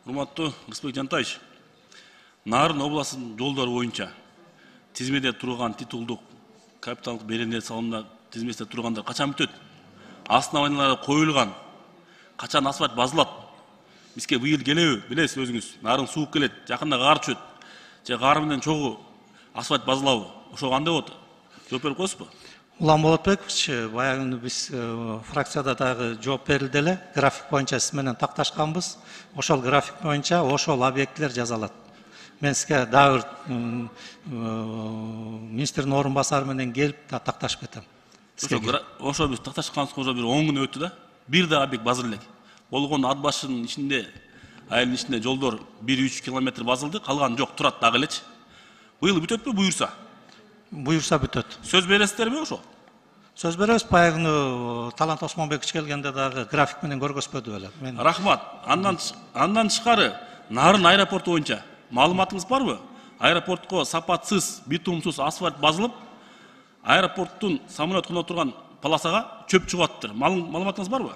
Урматтуу Рысбек Жантаевич, Нарын областынын жолдору боюнча тизмеде турган титулдук капиталдык беренелер салымына тизместе тургандар качан бүтөт? Основаниялары коюлган, качан асфальт базылат? Бизге быйыл келеби? Билесиз өзүңүз. Нарын сууп келет, жакында кар түшөт. Же кар менен чогуу асфальт базылабы? Ошо кандай болот? Жооп берип коесузбу? Улан Болотбекович, баягы биз фракцияда дагы жооп берилди эле, график боюнча сиз менен такташканбыз. Ошол график боюнча ошол объектилер жазалат. Мен сизге дагы министрдин орун басары менен келип такташып кетем. Ошо биз такташканыбызга уже бир 10 күн өттү да. Бир да объект базыр элек. Болгон ат башынын ичинде, айылдын ичинде жолдор 1-3 километр базылды, калган жок, турат дагы элечи. Быйыл бүтөтпү буюрса? Буюрса бүтөт. Сөз бересиздерби ошо? Сөз беребиз, баягы Талант Осмонбекович келгенде дагы график менен көргөзбөдү беле. Рахмат. Андан тышкары Нарын аэропорту боюнча маалыматыңыз барбы? Аэропортко сапатсыз, битумсуз асфальт базылып, аэропорттун самолет кона турган полосага чөп чыгаттыр. Маалыматыңыз барбы?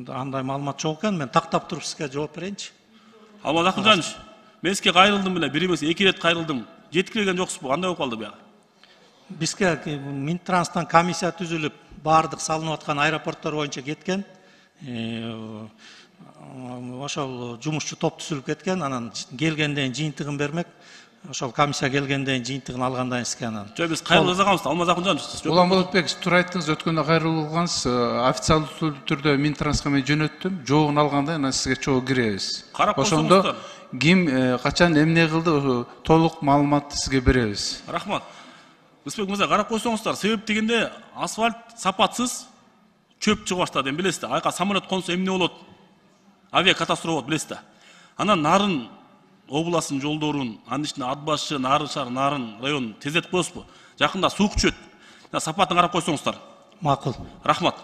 Андай маалымат жок экен, мен тактап туруп сизге жооп берейинчи. Алмаз Акынжанович, мен сизге кайрылдым беле, бир эмес 2 рет кайрылдым. Жеткирген жоксузбу? Кандай болуп калды буяга? Бизге Минтранстан комиссия түзүлүп, баардык салынып аткан аэропорттор боюнча кеткен. Ошол жумушчу топ түзүлүп кеткен, анан келгенден жыйынтыгын бермек. Ошол комиссия келгенден жыйынтыгын алгандан сизге анан. Жок, биз кайрылып жазганбыз, Алмаз Акынжанович. Улан Болотбекович, туура айттыңыз, өткөндө кайрылгансыз, официалдуу түрдө Минтрансқа мен жөнөттүм, жоогун алганда анан сизге чогуу киребиз. Ошондо ким качан эмне кылды, толук маалыматты сизге беребиз. Рахмат. Рысбек мырза, карап койсоңуздар, себеп дегенде асфальт сапатсыз, чөп чыгып баштады, билесиз. Айка самолет консо эмне болот? Авиа катастрофа болот, билесиз. Анан Нарын областынын жолдорун, анын ичинде ат башы, Нарын шаар, Нарын районун тездетип коесузбу? Жакында суук түшөт. Сапатын карап койсоңуздар. Макул. Рахмат.